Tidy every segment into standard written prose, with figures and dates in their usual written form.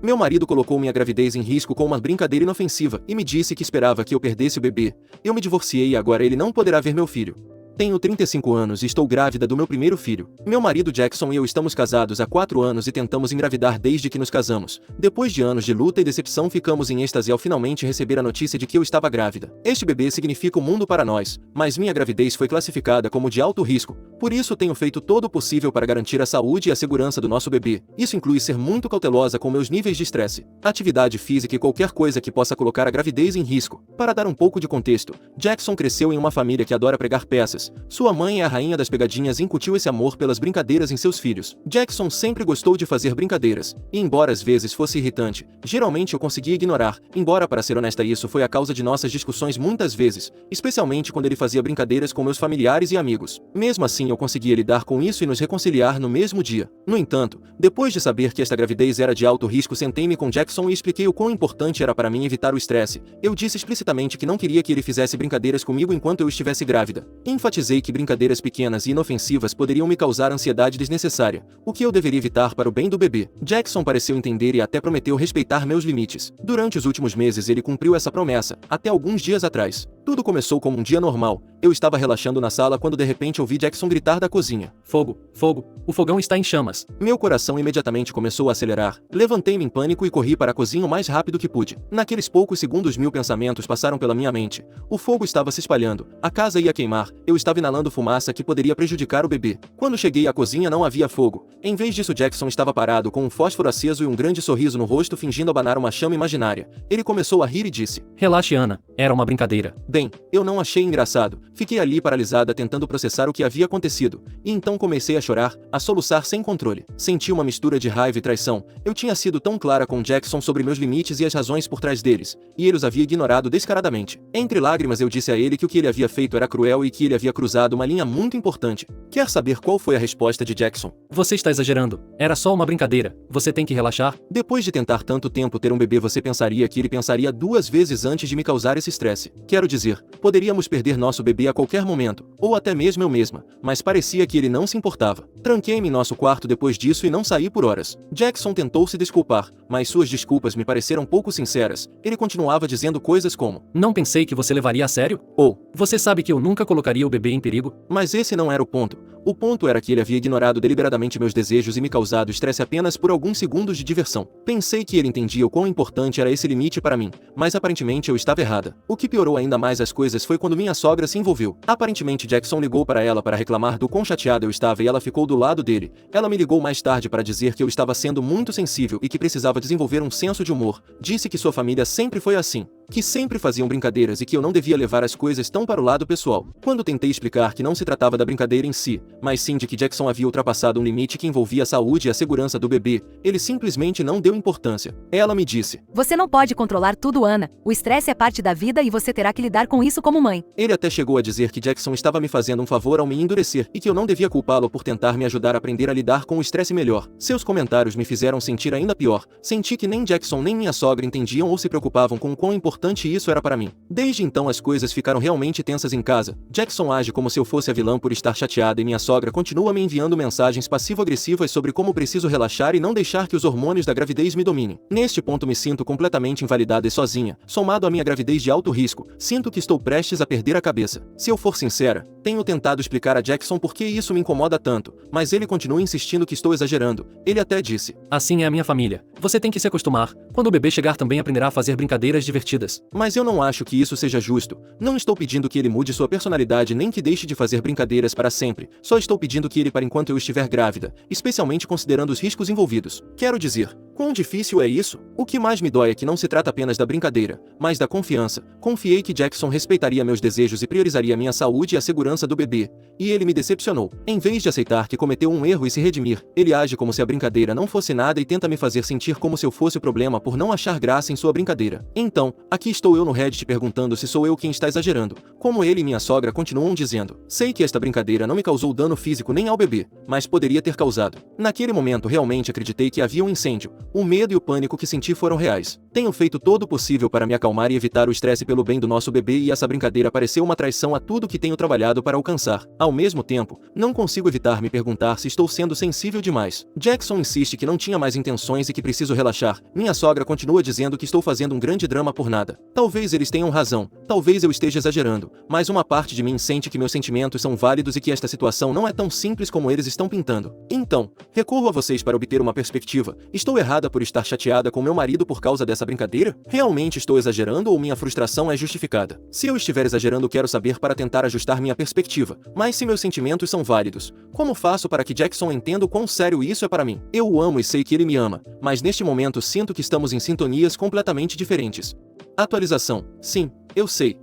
Meu marido colocou minha gravidez em risco com uma brincadeira inofensiva e me disse que esperava que eu perdesse o bebê. Eu me divorciei e agora ele não poderá ver meu filho. Tenho 35 anos e estou grávida do meu primeiro filho. Meu marido Jackson e eu estamos casados há 4 anos e tentamos engravidar desde que nos casamos. Depois de anos de luta e decepção, ficamos em êxtase ao finalmente receber a notícia de que eu estava grávida. Este bebê significa o mundo para nós, mas minha gravidez foi classificada como de alto risco. Por isso tenho feito todo o possível para garantir a saúde e a segurança do nosso bebê. Isso inclui ser muito cautelosa com meus níveis de estresse, atividade física e qualquer coisa que possa colocar a gravidez em risco. Para dar um pouco de contexto, Jackson cresceu em uma família que adora pregar peças. Sua mãe é a rainha das pegadinhas e incutiu esse amor pelas brincadeiras em seus filhos. Jackson sempre gostou de fazer brincadeiras, e embora às vezes fosse irritante, geralmente eu conseguia ignorar, embora para ser honesta isso foi a causa de nossas discussões muitas vezes, especialmente quando ele fazia brincadeiras com meus familiares e amigos. Mesmo assim eu conseguia lidar com isso e nos reconciliar no mesmo dia. No entanto, depois de saber que esta gravidez era de alto risco, sentei-me com Jackson e expliquei o quão importante era para mim evitar o estresse. Eu disse explicitamente que não queria que ele fizesse brincadeiras comigo enquanto eu estivesse grávida. Enfatizei que brincadeiras pequenas e inofensivas poderiam me causar ansiedade desnecessária, o que eu deveria evitar para o bem do bebê. Jackson pareceu entender e até prometeu respeitar meus limites. Durante os últimos meses ele cumpriu essa promessa, até alguns dias atrás. Tudo começou como um dia normal. Eu estava relaxando na sala quando de repente ouvi Jackson gritar da cozinha: Fogo, fogo, o fogão está em chamas. Meu coração imediatamente começou a acelerar. Levantei-me em pânico e corri para a cozinha o mais rápido que pude. Naqueles poucos segundos 1000 pensamentos passaram pela minha mente. O fogo estava se espalhando, a casa ia queimar, eu estava inalando fumaça que poderia prejudicar o bebê. Quando cheguei à cozinha não havia fogo. Em vez disso, Jackson estava parado com um fósforo aceso e um grande sorriso no rosto, fingindo abanar uma chama imaginária. Ele começou a rir e disse: Relaxe, Ana, era uma brincadeira. Bem, eu não achei engraçado. Fiquei ali paralisada tentando processar o que havia acontecido. E então comecei a chorar, a soluçar sem controle. Senti uma mistura de raiva e traição. Eu tinha sido tão clara com Jackson sobre meus limites e as razões por trás deles, e ele os havia ignorado descaradamente. Entre lágrimas eu disse a ele que o que ele havia feito era cruel e que ele havia cruzado uma linha muito importante. Quer saber qual foi a resposta de Jackson? Você está exagerando. Era só uma brincadeira. Você tem que relaxar. Depois de tentar tanto tempo ter um bebê, você pensaria que ele pensaria 2 vezes antes de me causar esse estresse. Quero dizer, poderíamos perder nosso bebê a qualquer momento, ou até mesmo eu mesma, mas parecia que ele não se importava. Tranquei-me em nosso quarto depois disso e não saí por horas. Jackson tentou se desculpar, mas suas desculpas me pareceram pouco sinceras. Ele continuava dizendo coisas como: Não pensei que você levaria a sério? Ou, você sabe que eu nunca colocaria o bebê em perigo? Mas esse não era o ponto. O ponto era que ele havia ignorado deliberadamente meus desejos e me causado estresse apenas por alguns segundos de diversão. Pensei que ele entendia o quão importante era esse limite para mim, mas aparentemente eu estava errada. O que piorou ainda mais as coisas foi quando minha sogra se envolveu. Aparentemente Jackson ligou para ela para reclamar do quão chateada eu estava e ela ficou do lado dele. Ela me ligou mais tarde para dizer que eu estava sendo muito sensível e que precisava desenvolver um senso de humor. Disse que sua família sempre foi assim, que sempre faziam brincadeiras e que eu não devia levar as coisas tão para o lado pessoal. Quando tentei explicar que não se tratava da brincadeira em si, mas sim de que Jackson havia ultrapassado um limite que envolvia a saúde e a segurança do bebê, ele simplesmente não deu importância. Ela me disse: Você não pode controlar tudo, Ana. O estresse é parte da vida e você terá que lidar com isso como mãe. Ele até chegou a dizer que Jackson estava me fazendo um favor ao me endurecer e que eu não devia culpá-lo por tentar me ajudar a aprender a lidar com o estresse melhor. Seus comentários me fizeram sentir ainda pior. Senti que nem Jackson nem minha sogra entendiam ou se preocupavam com o quão importante isso era para mim. Desde então as coisas ficaram realmente tensas em casa. Jackson age como se eu fosse a vilã por estar chateada e minha sogra continua me enviando mensagens passivo-agressivas sobre como preciso relaxar e não deixar que os hormônios da gravidez me dominem. Neste ponto me sinto completamente invalidada e sozinha. Somado à minha gravidez de alto risco, sinto que estou prestes a perder a cabeça. Se eu for sincera, tenho tentado explicar a Jackson por que isso me incomoda tanto, mas ele continua insistindo que estou exagerando. Ele até disse: Assim é a minha família. Você tem que se acostumar. Quando o bebê chegar também aprenderá a fazer brincadeiras divertidas. Mas eu não acho que isso seja justo. Não estou pedindo que ele mude sua personalidade nem que deixe de fazer brincadeiras para sempre. Só estou pedindo que ele pare enquanto eu estiver grávida, especialmente considerando os riscos envolvidos. Quero dizer, quão difícil é isso? O que mais me dói é que não se trata apenas da brincadeira, mas da confiança. Confiei que Jackson respeitaria meus desejos e priorizaria minha saúde e a segurança do bebê. E ele me decepcionou. Em vez de aceitar que cometeu um erro e se redimir, ele age como se a brincadeira não fosse nada e tenta me fazer sentir como se eu fosse o problema por não achar graça em sua brincadeira. Então, a Aqui estou eu no Reddit perguntando se sou eu quem está exagerando, como ele e minha sogra continuam dizendo. Sei que esta brincadeira não me causou dano físico nem ao bebê, mas poderia ter causado. Naquele momento realmente acreditei que havia um incêndio. O medo e o pânico que senti foram reais. Tenho feito todo o possível para me acalmar e evitar o estresse pelo bem do nosso bebê, e essa brincadeira pareceu uma traição a tudo que tenho trabalhado para alcançar. Ao mesmo tempo, não consigo evitar me perguntar se estou sendo sensível demais. Jackson insiste que não tinha mais intenções e que preciso relaxar. Minha sogra continua dizendo que estou fazendo um grande drama por nada. Talvez eles tenham razão, talvez eu esteja exagerando, mas uma parte de mim sente que meus sentimentos são válidos e que esta situação não é tão simples como eles estão pintando. Então, recorro a vocês para obter uma perspectiva. Estou errada por estar chateada com meu marido por causa dessa brincadeira? Realmente estou exagerando ou minha frustração é justificada? Se eu estiver exagerando, quero saber para tentar ajustar minha perspectiva. Mas se meus sentimentos são válidos, como faço para que Jackson entenda o quão sério isso é para mim? Eu o amo e sei que ele me ama, mas neste momento sinto que estamos em sintonias completamente diferentes. Atualização. Sim, eu sei.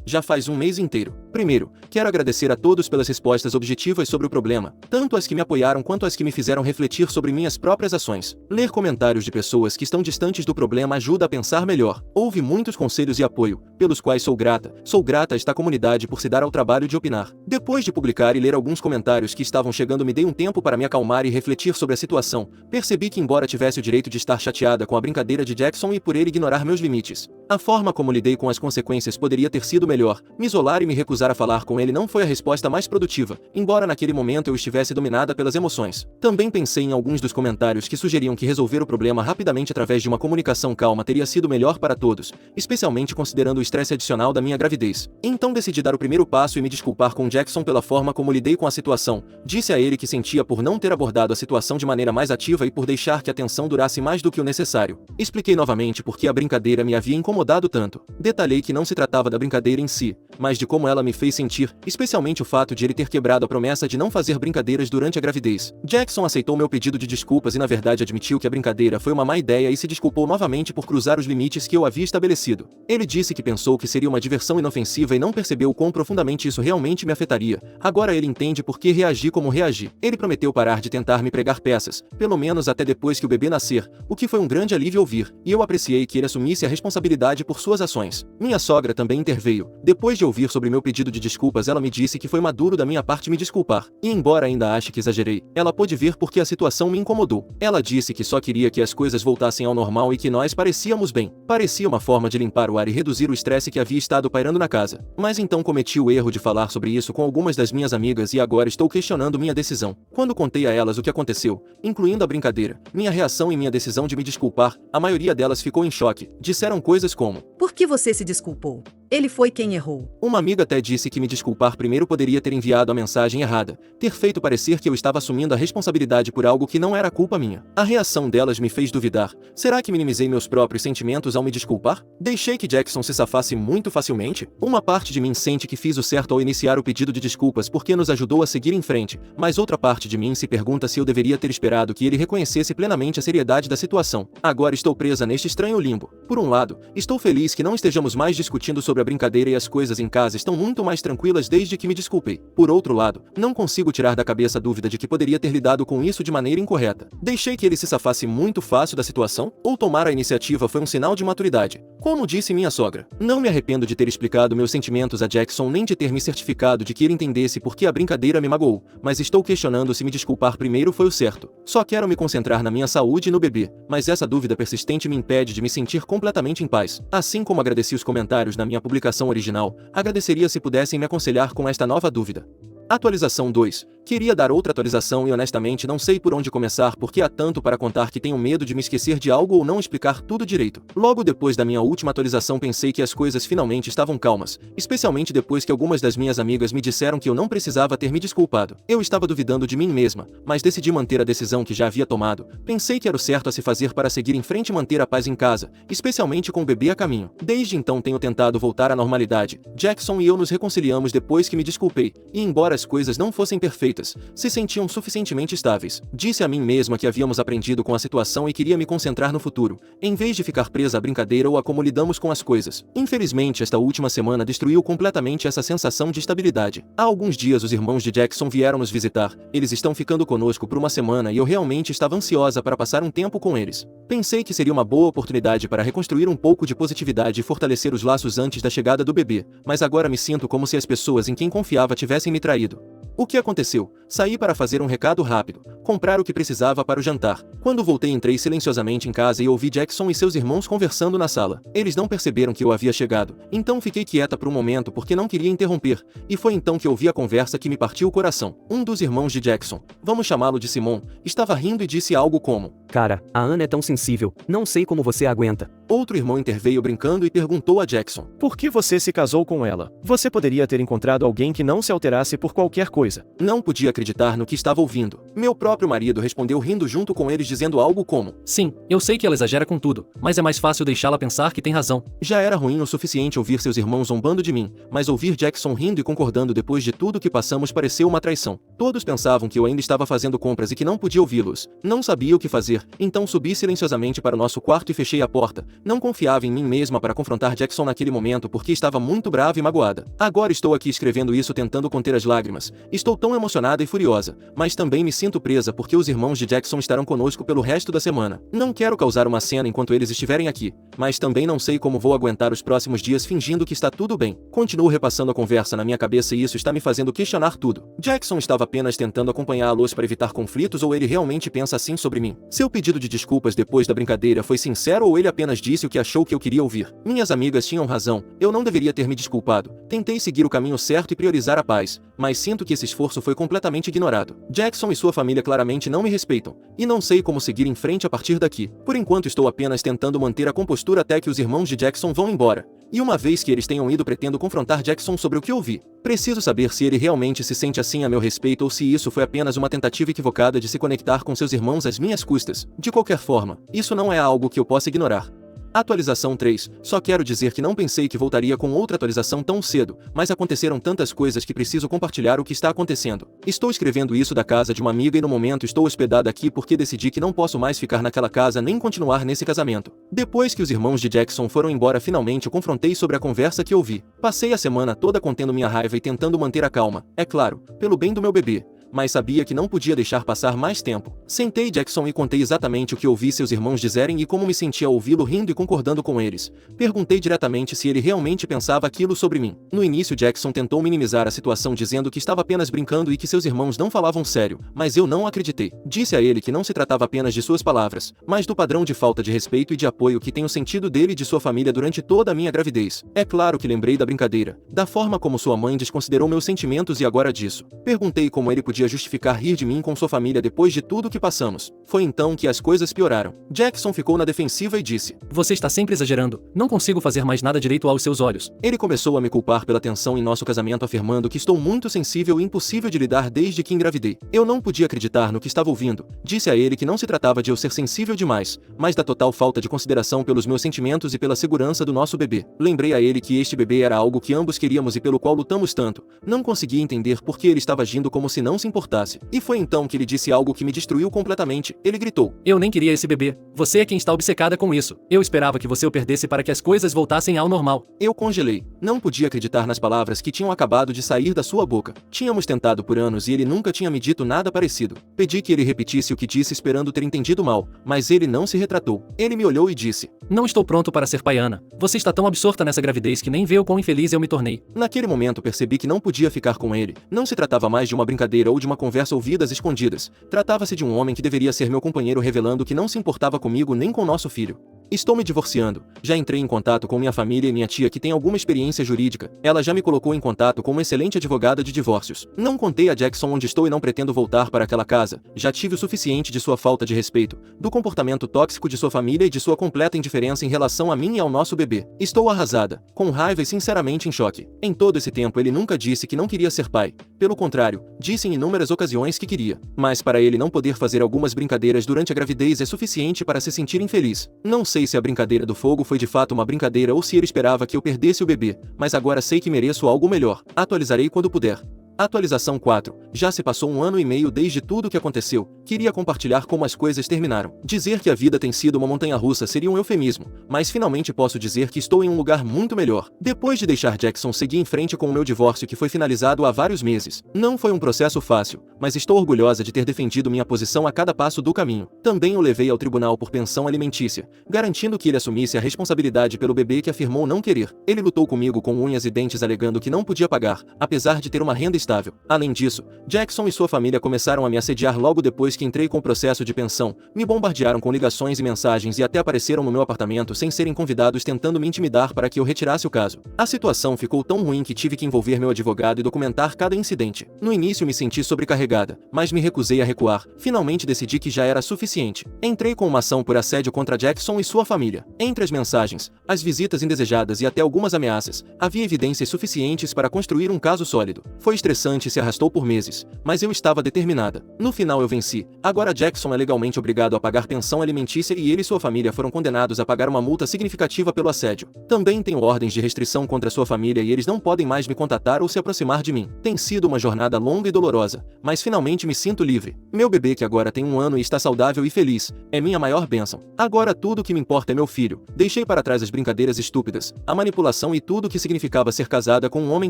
Já faz um mês inteiro. Primeiro, quero agradecer a todos pelas respostas objetivas sobre o problema, tanto as que me apoiaram quanto as que me fizeram refletir sobre minhas próprias ações. Ler comentários de pessoas que estão distantes do problema ajuda a pensar melhor. Houve muitos conselhos e apoio, pelos quais sou grata. Sou grata a esta comunidade por se dar ao trabalho de opinar. Depois de publicar e ler alguns comentários que estavam chegando, me dei um tempo para me acalmar e refletir sobre a situação. Percebi que, embora tivesse o direito de estar chateada com a brincadeira de Jackson e por ele ignorar meus limites, a forma como lidei com as consequências poderia ter sido melhor. Me isolar e me recusar a falar com ele não foi a resposta mais produtiva, embora naquele momento eu estivesse dominada pelas emoções. Também pensei em alguns dos comentários que sugeriam que resolver o problema rapidamente através de uma comunicação calma teria sido melhor para todos, especialmente considerando o estresse adicional da minha gravidez. Então decidi dar o primeiro passo e me desculpar com Jackson pela forma como lidei com a situação. Disse a ele que sentia por não ter abordado a situação de maneira mais ativa e por deixar que a tensão durasse mais do que o necessário. Expliquei novamente por que a brincadeira me havia incomodado tanto. Detalhei que não se tratava da brincadeira em si, mas de como ela me fez sentir, especialmente o fato de ele ter quebrado a promessa de não fazer brincadeiras durante a gravidez. Jackson aceitou meu pedido de desculpas e na verdade admitiu que a brincadeira foi uma má ideia e se desculpou novamente por cruzar os limites que eu havia estabelecido. Ele disse que pensou que seria uma diversão inofensiva e não percebeu quão profundamente isso realmente me afetaria. Agora ele entende por que reagi como reagi. Ele prometeu parar de tentar me pregar peças, pelo menos até depois que o bebê nascer, o que foi um grande alívio ouvir, e eu apreciei que ele assumisse a responsabilidade por suas ações. Minha sogra também interveio. Depois de ouvir sobre meu pedido de desculpas, ela me disse que foi maduro da minha parte me desculpar, e embora ainda ache que exagerei, ela pôde ver porque a situação me incomodou. Ela disse que só queria que as coisas voltassem ao normal e que nós parecíamos bem. Parecia uma forma de limpar o ar e reduzir o estresse que havia estado pairando na casa. Mas então cometi o erro de falar sobre isso com algumas das minhas amigas e agora estou questionando minha decisão. Quando contei a elas o que aconteceu, incluindo a brincadeira, minha reação e minha decisão de me desculpar, a maioria delas ficou em choque. Disseram coisas como: "Por que você se desculpou? Ele foi quem errou." Uma amiga até disse que me desculpar primeiro poderia ter enviado a mensagem errada, ter feito parecer que eu estava assumindo a responsabilidade por algo que não era culpa minha. A reação delas me fez duvidar. Será que minimizei meus próprios sentimentos ao me desculpar? Deixei que Jackson se safasse muito facilmente? Uma parte de mim sente que fiz o certo ao iniciar o pedido de desculpas porque nos ajudou a seguir em frente, mas outra parte de mim se pergunta se eu deveria ter esperado que ele reconhecesse plenamente a seriedade da situação. Agora estou presa neste estranho limbo. Por um lado, estou feliz que não estejamos mais discutindo sobre a brincadeira e as coisas em casa estão muito mais tranquilas desde que me desculpei. Por outro lado, não consigo tirar da cabeça a dúvida de que poderia ter lidado com isso de maneira incorreta. Deixei que ele se safasse muito fácil da situação? Ou tomar a iniciativa foi um sinal de maturidade? Como disse minha sogra, não me arrependo de ter explicado meus sentimentos a Jackson nem de ter me certificado de que ele entendesse por que a brincadeira me magoou, mas estou questionando se me desculpar primeiro foi o certo. Só quero me concentrar na minha saúde e no bebê, mas essa dúvida persistente me impede de me sentir completamente em paz. Assim como agradeci os comentários na minha publicação original, agradeceria se pudessem me aconselhar com esta nova dúvida. Atualização 2. Queria dar outra atualização e honestamente não sei por onde começar porque há tanto para contar que tenho medo de me esquecer de algo ou não explicar tudo direito. Logo depois da minha última atualização pensei que as coisas finalmente estavam calmas, especialmente depois que algumas das minhas amigas me disseram que eu não precisava ter me desculpado. Eu estava duvidando de mim mesma, mas decidi manter a decisão que já havia tomado. Pensei que era o certo a se fazer para seguir em frente e manter a paz em casa, especialmente com o bebê a caminho. Desde então tenho tentado voltar à normalidade. Jackson e eu nos reconciliamos depois que me desculpei, e embora as coisas não fossem perfeitas, satisfeitas, se sentiam suficientemente estáveis. Disse a mim mesma que havíamos aprendido com a situação e queria me concentrar no futuro, em vez de ficar presa à brincadeira ou a como lidamos com as coisas. Infelizmente, esta última semana destruiu completamente essa sensação de estabilidade. Há alguns dias os irmãos de Jackson vieram nos visitar. Eles estão ficando conosco por uma semana e eu realmente estava ansiosa para passar um tempo com eles. Pensei que seria uma boa oportunidade para reconstruir um pouco de positividade e fortalecer os laços antes da chegada do bebê, mas agora me sinto como se as pessoas em quem confiava tivessem me traído. O que aconteceu? Saí para fazer um recado rápido, comprar o que precisava para o jantar. Quando voltei, entrei silenciosamente em casa e ouvi Jackson e seus irmãos conversando na sala. Eles não perceberam que eu havia chegado, então fiquei quieta por um momento porque não queria interromper, e foi então que ouvi a conversa que me partiu o coração. Um dos irmãos de Jackson, vamos chamá-lo de Simon, estava rindo e disse algo como: Cara, a Ana é tão sensível, não sei como você aguenta. Outro irmão interveio brincando e perguntou a Jackson: Por que você se casou com ela? Você poderia ter encontrado alguém que não se alterasse por qualquer coisa. Não podia acreditar no que estava ouvindo. Meu próprio marido respondeu rindo junto com eles, dizendo algo como: Sim, eu sei que ela exagera com tudo, mas é mais fácil deixá-la pensar que tem razão. Já era ruim o suficiente ouvir seus irmãos zombando de mim, mas ouvir Jackson rindo e concordando depois de tudo que passamos pareceu uma traição. Todos pensavam que eu ainda estava fazendo compras e que não podia ouvi-los. Não sabia o que fazer, então subi silenciosamente para o nosso quarto e fechei a porta. Não confiava em mim mesma para confrontar Jackson naquele momento porque estava muito brava e magoada. Agora estou aqui escrevendo isso tentando conter as lágrimas. Estou tão emocionada e furiosa, mas também me sinto presa porque os irmãos de Jackson estarão conosco pelo resto da semana. Não quero causar uma cena enquanto eles estiverem aqui, mas também não sei como vou aguentar os próximos dias fingindo que está tudo bem. Continuo repassando a conversa na minha cabeça e isso está me fazendo questionar tudo. Jackson estava apenas tentando acompanhá-los para evitar conflitos ou ele realmente pensa assim sobre mim? Seu pedido de desculpas depois da brincadeira foi sincero ou ele apenas disse o que achou que eu queria ouvir? Minhas amigas tinham razão, eu não deveria ter me desculpado. Tentei seguir o caminho certo e priorizar a paz, mas sinto que esse esforço foi completamente ignorado. Jackson e sua família claramente não me respeitam, e não sei como seguir em frente a partir daqui. Por enquanto estou apenas tentando manter a compostura até que os irmãos de Jackson vão embora. E uma vez que eles tenham ido, pretendo confrontar Jackson sobre o que ouvi. Preciso saber se ele realmente se sente assim a meu respeito ou se isso foi apenas uma tentativa equivocada de se conectar com seus irmãos às minhas custas. De qualquer forma, isso não é algo que eu possa ignorar. Atualização 3. Só quero dizer que não pensei que voltaria com outra atualização tão cedo, mas aconteceram tantas coisas que preciso compartilhar o que está acontecendo. Estou escrevendo isso da casa de uma amiga e no momento estou hospedada aqui porque decidi que não posso mais ficar naquela casa nem continuar nesse casamento. Depois que os irmãos de Jackson foram embora, finalmente eu confrontei sobre a conversa que ouvi. Passei a semana toda contendo minha raiva e tentando manter a calma, é claro, pelo bem do meu bebê. Mas sabia que não podia deixar passar mais tempo. Sentei Jackson e contei exatamente o que ouvi seus irmãos dizerem e como me sentia ao ouvi-lo rindo e concordando com eles. Perguntei diretamente se ele realmente pensava aquilo sobre mim. No início Jackson tentou minimizar a situação dizendo que estava apenas brincando e que seus irmãos não falavam sério, mas eu não acreditei. Disse a ele que não se tratava apenas de suas palavras, mas do padrão de falta de respeito e de apoio que tenho sentido dele e de sua família durante toda a minha gravidez. É claro que lembrei da brincadeira, da forma como sua mãe desconsiderou meus sentimentos e agora disso. Perguntei como ele podia justificar rir de mim com sua família depois de tudo que passamos. Foi então que as coisas pioraram. Jackson ficou na defensiva e disse: Você está sempre exagerando, não consigo fazer mais nada direito aos seus olhos. Ele começou a me culpar pela tensão em nosso casamento, afirmando que estou muito sensível e impossível de lidar desde que engravidei. Eu não podia acreditar no que estava ouvindo. Disse a ele que não se tratava de eu ser sensível demais, mas da total falta de consideração pelos meus sentimentos e pela segurança do nosso bebê. Lembrei a ele que este bebê era algo que ambos queríamos e pelo qual lutamos tanto. Não conseguia entender por que ele estava agindo como se não se importasse. E foi então que ele disse algo que me destruiu completamente. Ele gritou: Eu nem queria esse bebê. Você é quem está obcecada com isso. Eu esperava que você o perdesse para que as coisas voltassem ao normal. Eu congelei. Não podia acreditar nas palavras que tinham acabado de sair da sua boca. Tínhamos tentado por anos e ele nunca tinha me dito nada parecido. Pedi que ele repetisse o que disse esperando ter entendido mal, mas ele não se retratou. Ele me olhou e disse: Não estou pronto para ser pai, Ana. Você está tão absorta nessa gravidez que nem vê o quão infeliz eu me tornei. Naquele momento percebi que não podia ficar com ele. Não se tratava mais de uma brincadeira ou de uma conversa ouvida às escondidas. Tratava-se de um homem que deveria ser meu companheiro, revelando que não se importava comigo nem com nosso filho. Estou me divorciando. Já entrei em contato com minha família e minha tia, que tem alguma experiência jurídica. Ela já me colocou em contato com uma excelente advogada de divórcios. Não contei a Jackson onde estou e não pretendo voltar para aquela casa. Já tive o suficiente de sua falta de respeito, do comportamento tóxico de sua família e de sua completa indiferença em relação a mim e ao nosso bebê. Estou arrasada, com raiva e sinceramente em choque. Em todo esse tempo ele nunca disse que não queria ser pai. Pelo contrário, disse em inúmeras ocasiões que queria. Mas para ele não poder fazer algumas brincadeiras durante a gravidez é suficiente para se sentir infeliz. Não sei se a brincadeira do fogo foi de fato uma brincadeira ou se ele esperava que eu perdesse o bebê, mas agora sei que mereço algo melhor. Atualizarei quando puder. Atualização 4. Já se passou 1 ano e meio desde tudo o que aconteceu. Queria compartilhar como as coisas terminaram. Dizer que a vida tem sido uma montanha-russa seria um eufemismo, mas finalmente posso dizer que estou em um lugar muito melhor. Depois de deixar Jackson, segui em frente com o meu divórcio, que foi finalizado há vários meses. Não foi um processo fácil, mas estou orgulhosa de ter defendido minha posição a cada passo do caminho. Também o levei ao tribunal por pensão alimentícia, garantindo que ele assumisse a responsabilidade pelo bebê que afirmou não querer. Ele lutou comigo com unhas e dentes, alegando que não podia pagar, apesar de ter uma renda estável. Além disso, Jackson e sua família começaram a me assediar logo depois que entrei com o processo de pensão, me bombardearam com ligações e mensagens e até apareceram no meu apartamento sem serem convidados, tentando me intimidar para que eu retirasse o caso. A situação ficou tão ruim que tive que envolver meu advogado e documentar cada incidente. No início me senti sobrecarregada, mas me recusei a recuar. Finalmente decidi que já era suficiente. Entrei com uma ação por assédio contra Jackson e sua família. Entre as mensagens, as visitas indesejadas e até algumas ameaças, havia evidências suficientes para construir um caso sólido. Foi estressante e se arrastou por meses, mas eu estava determinada. No final eu venci. Agora Jackson é legalmente obrigado a pagar pensão alimentícia e ele e sua família foram condenados a pagar uma multa significativa pelo assédio. Também tenho ordens de restrição contra sua família e eles não podem mais me contatar ou se aproximar de mim. Tem sido uma jornada longa e dolorosa, mas finalmente me sinto livre. Meu bebê, que agora tem 1 ano e está saudável e feliz, é minha maior bênção. Agora tudo o que me importa é meu filho. Deixei para trás as brincadeiras estúpidas, a manipulação e tudo o que significava ser casada com um homem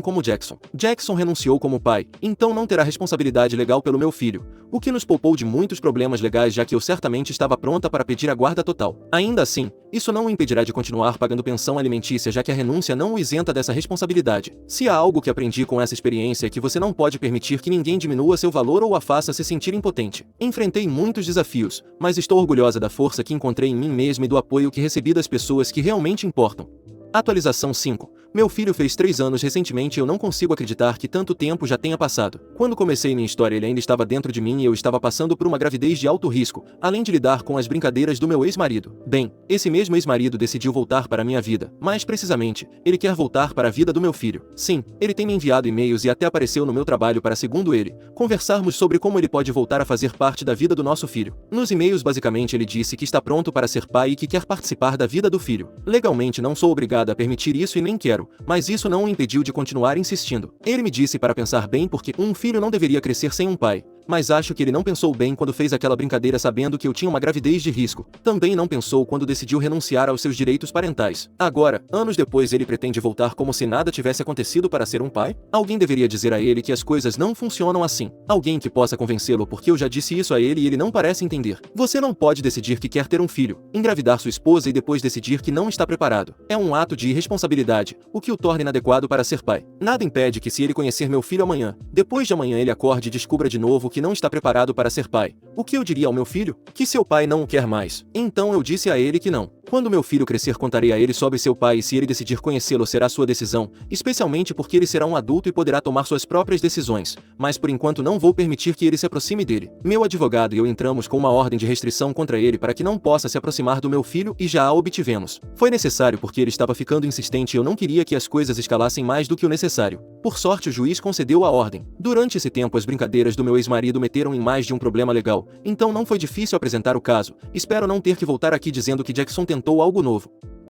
como Jackson. Jackson renunciou como pai, então não terá responsabilidade legal pelo meu filho, o que nos poupou de muitos problemas legais, já que eu certamente estava pronta para pedir a guarda total. Ainda assim, isso não o impedirá de continuar pagando pensão alimentícia, já que a renúncia não o isenta dessa responsabilidade. Se há algo que aprendi com essa experiência é que você não pode permitir que ninguém diminua seu valor ou a faça se sentir impotente. Enfrentei muitos desafios, mas estou orgulhosa da força que encontrei em mim mesma e do apoio que recebi das pessoas que realmente importam. Atualização 5. Meu filho fez 3 anos recentemente e eu não consigo acreditar que tanto tempo já tenha passado. Quando comecei minha história, ele ainda estava dentro de mim e eu estava passando por uma gravidez de alto risco, além de lidar com as brincadeiras do meu ex-marido. Bem, esse mesmo ex-marido decidiu voltar para a minha vida. Mais precisamente, ele quer voltar para a vida do meu filho. Sim, ele tem me enviado e-mails e até apareceu no meu trabalho para, segundo ele, conversarmos sobre como ele pode voltar a fazer parte da vida do nosso filho. Nos e-mails, basicamente, ele disse que está pronto para ser pai e que quer participar da vida do filho. Legalmente não sou obrigada a permitir isso e nem quero, mas isso não o impediu de continuar insistindo. Ele me disse para pensar bem, porque um filho não deveria crescer sem um pai. Mas acho que ele não pensou bem quando fez aquela brincadeira sabendo que eu tinha uma gravidez de risco. Também não pensou quando decidiu renunciar aos seus direitos parentais. Agora, anos depois, ele pretende voltar como se nada tivesse acontecido para ser um pai? Alguém deveria dizer a ele que as coisas não funcionam assim. Alguém que possa convencê-lo, porque eu já disse isso a ele e ele não parece entender. Você não pode decidir que quer ter um filho, engravidar sua esposa e depois decidir que não está preparado. É um ato de irresponsabilidade, o que o torna inadequado para ser pai. Nada impede que, se ele conhecer meu filho amanhã, depois de amanhã ele acorde e descubra de novo que não está preparado para ser pai. O que eu diria ao meu filho? Que seu pai não o quer mais. Então eu disse a ele que não. Quando meu filho crescer, contarei a ele sobre seu pai e, se ele decidir conhecê-lo, será sua decisão, especialmente porque ele será um adulto e poderá tomar suas próprias decisões, mas por enquanto não vou permitir que ele se aproxime dele. Meu advogado e eu entramos com uma ordem de restrição contra ele para que não possa se aproximar do meu filho e já a obtivemos. Foi necessário porque ele estava ficando insistente e eu não queria que as coisas escalassem mais do que o necessário. Por sorte, o juiz concedeu a ordem. Durante esse tempo, as brincadeiras do meu ex-marido meteram em mais de um problema legal, então não foi difícil apresentar o caso. Espero não ter que voltar aqui dizendo que Jackson tentou algo novo.